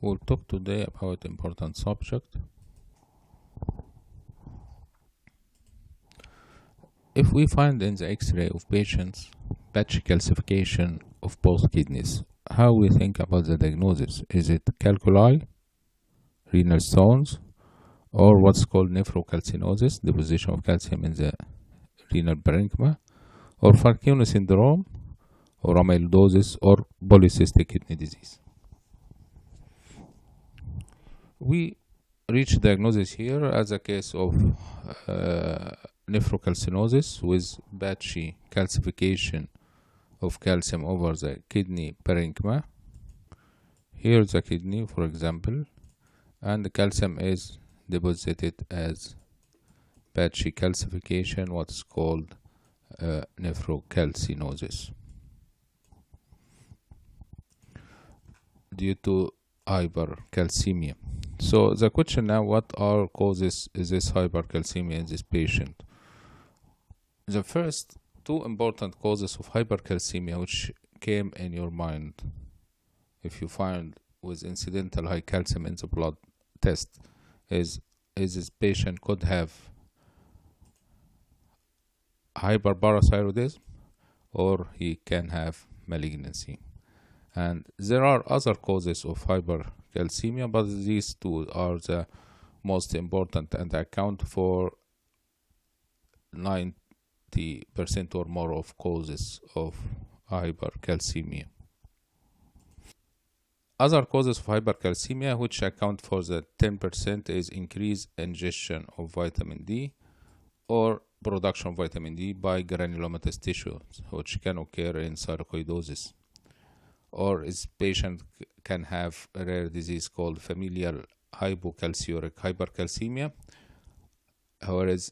We'll talk today about important subject. If we find in the X-ray of patients patchy calcification of both kidneys, how we think about the diagnosis? Is it calculi, renal stones, or what's called nephrocalcinosis, deposition of calcium in the renal parenchyma, or Fanconi syndrome, or amyloidosis, or polycystic kidney disease? We reach diagnosis here as a case of nephrocalcinosis with patchy calcification of calcium over the kidney parenchyma. Here's the kidney, for example, and the calcium is deposited as patchy calcification, what's called nephrocalcinosis due to hypercalcemia. So the question now, what are causes is this hypercalcemia in this patient? The first two important causes of hypercalcemia which came in your mind if you find with incidental high calcium in the blood test is this patient could have hyperparathyroidism or he can have malignancy. And there are other causes of hypercalcemia, but these two are the most important and account for 90% or more of causes of hypercalcemia. Other causes of hypercalcemia which account for the 10% is increased ingestion of vitamin D or production of vitamin D by granulomatous tissues, which can occur in sarcoidosis. Or this patient can have a rare disease called familial hypocalciuric hypercalcemia, whereas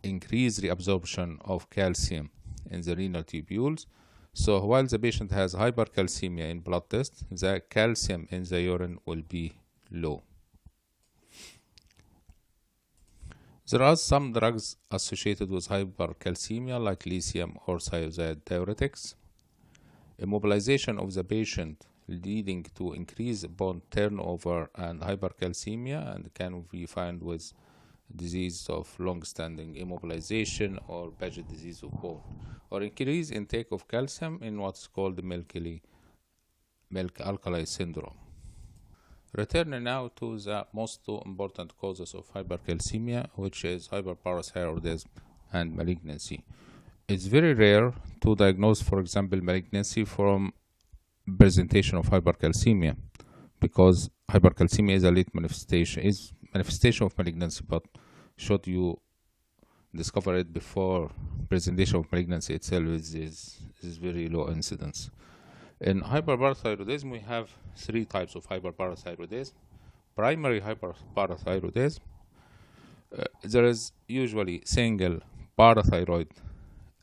increased reabsorption of calcium in the renal tubules. So while the patient has hypercalcemia in blood test, the calcium in the urine will be low. There are some drugs associated with hypercalcemia like lithium or thiazide diuretics. Immobilization of the patient leading to increased bone turnover and hypercalcemia, and can be found with disease of long-standing immobilization or Paget disease of bone, or increased intake of calcium in what's called milk alkali syndrome. Returning now to the most two important causes of hypercalcemia, which is hyperparathyroidism and malignancy. It's very rare to diagnose, for example, malignancy from presentation of hypercalcemia, because hypercalcemia is a late manifestation of malignancy, but should you discover it before presentation of malignancy itself is very low incidence. In hyperparathyroidism, we have three types of hyperparathyroidism. Primary hyperparathyroidism, there is usually single parathyroid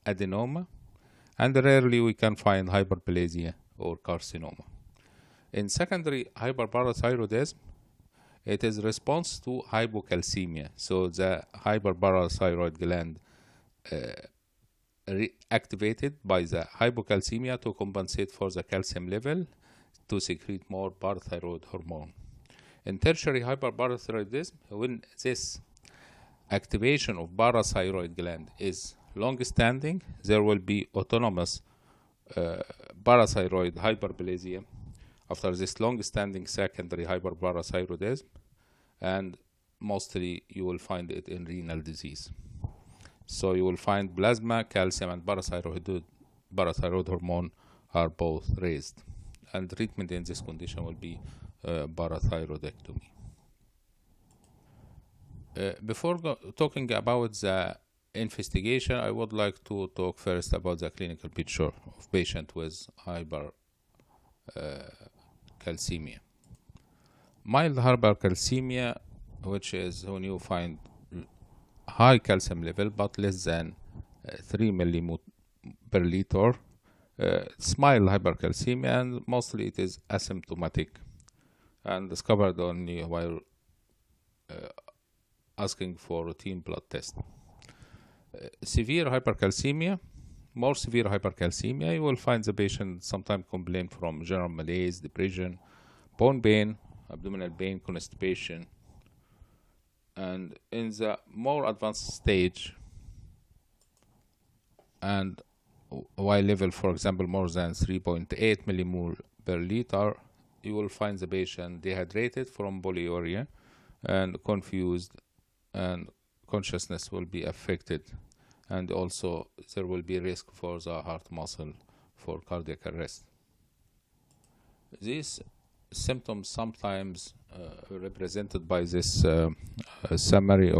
adenoma, and rarely we can find hyperplasia or carcinoma. In secondary hyperparathyroidism, it is response to hypocalcemia. So the hyperparathyroid gland reactivated by the hypocalcemia to compensate for the calcium level to secrete more parathyroid hormone. In tertiary hyperparathyroidism, when this activation of parathyroid gland is long-standing, there will be autonomous parathyroid hyperplasia after this long-standing secondary hyperparathyroidism, and mostly you will find it in renal disease. So you will find plasma, calcium, and parathyroid hormone are both raised, and treatment in this condition will be parathyroidectomy. Before talking about the investigation, I would like to talk first about the clinical picture of patient with hypercalcemia. Mild hypercalcemia, which is when you find high calcium level but less than 3 millimol per liter. It's mild hypercalcemia, and mostly it is asymptomatic and discovered only while asking for routine blood test. Severe hypercalcemia, more severe hypercalcemia, you will find the patient sometimes complain from general malaise, depression, bone pain, abdominal pain, constipation. And in the more advanced stage, and Y level, for example, more than 3.8 millimole per liter, you will find the patient dehydrated from polyuria and confused, and consciousness will be affected, and also there will be risk for the heart muscle for cardiac arrest. These symptoms sometimes represented by this summary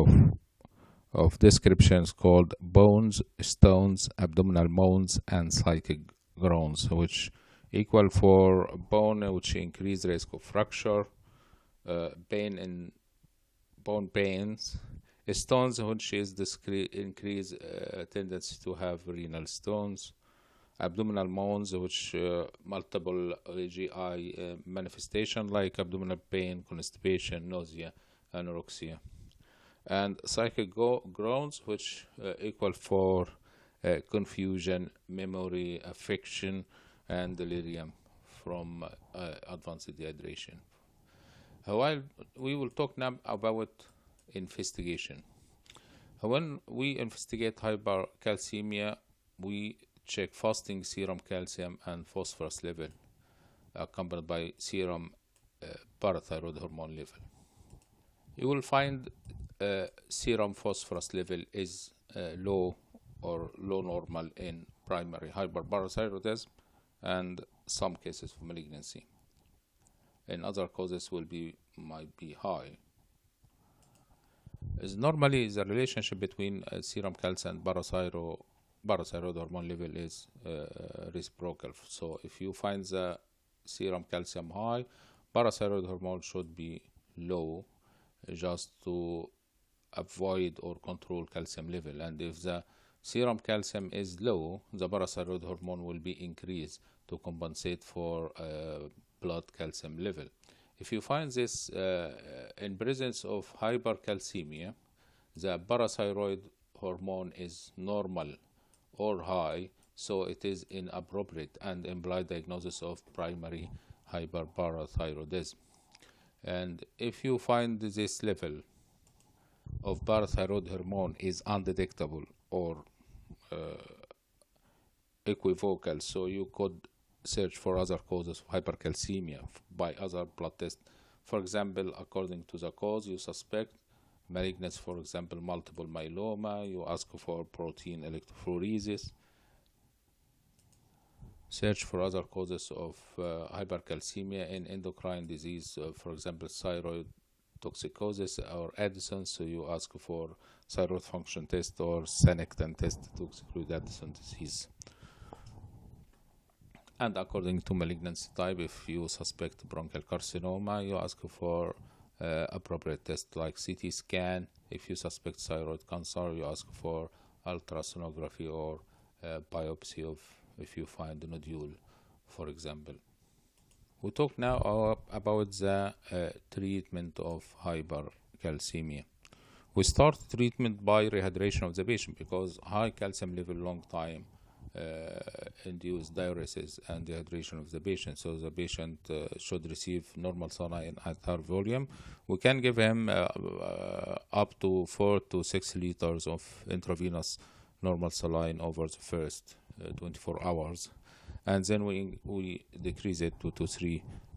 of descriptions called bones, stones, abdominal moans, and psychic groans, which equal for bone, which increase risk of fracture, pain in bone pains, stones, which is increase tendency to have renal stones, abdominal moans, which multiple GI manifestation like abdominal pain, constipation, nausea, anorexia, and psychic groans, which equal for confusion, memory, affection, and delirium from advanced dehydration. While we will talk now about investigation. When we investigate hypercalcemia, we check fasting serum calcium and phosphorus level, accompanied by serum parathyroid hormone level. You will find serum phosphorus level is low or low normal in primary hyperparathyroidism and some cases of malignancy. In other causes might be high. Is normally the relationship between serum calcium and parathyroid hormone level is reciprocal. So if you find the serum calcium high, parathyroid hormone should be low, just to avoid or control calcium level. And if the serum calcium is low, the parathyroid hormone will be increased to compensate for blood calcium level. If you find this in presence of hypercalcemia, the parathyroid hormone is normal or high, so it is inappropriate and implied diagnosis of primary hyperparathyroidism. And if you find this level of parathyroid hormone is undetectable or equivocal, so you could search for other causes of hypercalcemia by other blood tests. For example, according to the cause, you suspect malignancy, for example, multiple myeloma, you ask for protein electrophoresis. Search for other causes of hypercalcemia in endocrine disease, for example, thyroid toxicosis or Addison, so you ask for thyroid function test or senectin test to exclude Addison disease. And according to malignancy type, if you suspect bronchial carcinoma, you ask for appropriate tests like CT scan. If you suspect thyroid cancer, you ask for ultrasonography or biopsy of if you find a nodule, for example. We talk now about the treatment of hypercalcemia. We start treatment by rehydration of the patient because high calcium level long time induce diuresis and dehydration of the patient. So the patient should receive normal saline at her volume. We can give him up to 4 to 6 liters of intravenous normal saline over the first 24 hours. And then we decrease it to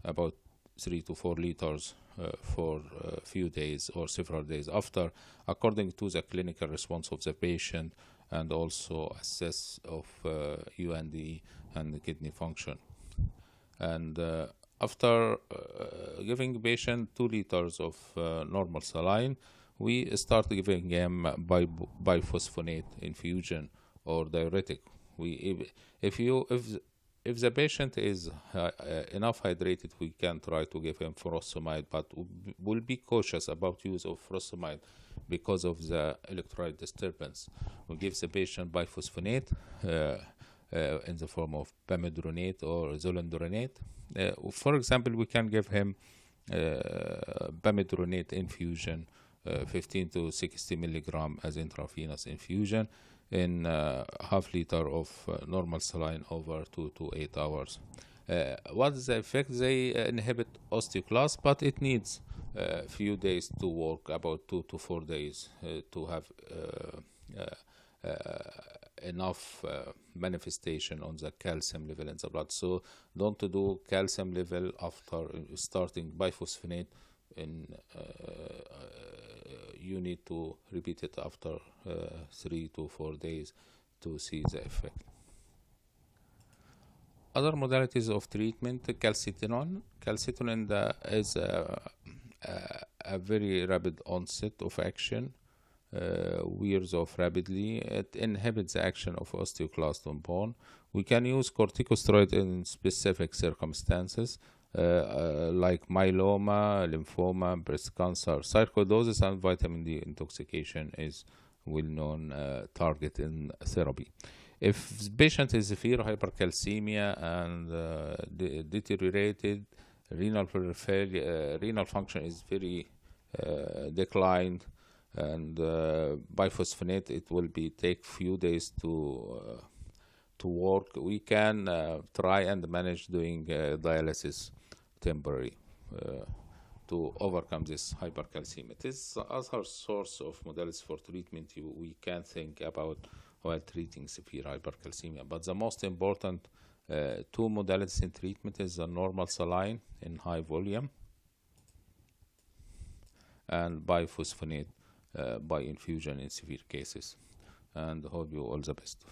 about 3 to 4 liters for a few days or several days after, according to the clinical response of the patient and also assess of UND and kidney function. And after giving patient 2 liters of normal saline, we start giving him biphosphonate infusion or diuretic. If the patient is enough hydrated, we can try to give him furosemide, but we'll be cautious about use of furosemide because of the electrolyte disturbance. We give the patient biphosphonate in the form of pamidronate or zoledronate. For example, we can give him pamidronate infusion, 15 to 60 milligram as intravenous infusion in half liter of normal saline over 2 to 8 hours. What is the effect? They inhibit osteoclast, but it needs a few days to work, about 2 to 4 days, to have enough manifestation on the calcium level in the blood. So don't do calcium level after starting biphosphonate. In you need to repeat it after 3 to 4 days to see the effect. Other modalities of treatment, calcitonin. Calcitonin is a very rapid onset of action, wears off rapidly. It inhibits the action of osteoclast on bone. We can use corticosteroid in specific circumstances, like myeloma, lymphoma, breast cancer, sarcoidosis, and vitamin D intoxication is well-known target in therapy. If the patient is severe hypercalcemia and deteriorated renal function is very declined, and biphosphonate, it will be take few days to work. We can try and manage doing dialysis temporary to overcome this hypercalcemia. This is other source of modalities for treatment we can think about while treating severe hypercalcemia. But the most important two modalities in treatment is the normal saline in high volume and biphosphonate by infusion in severe cases. And hope you all the best.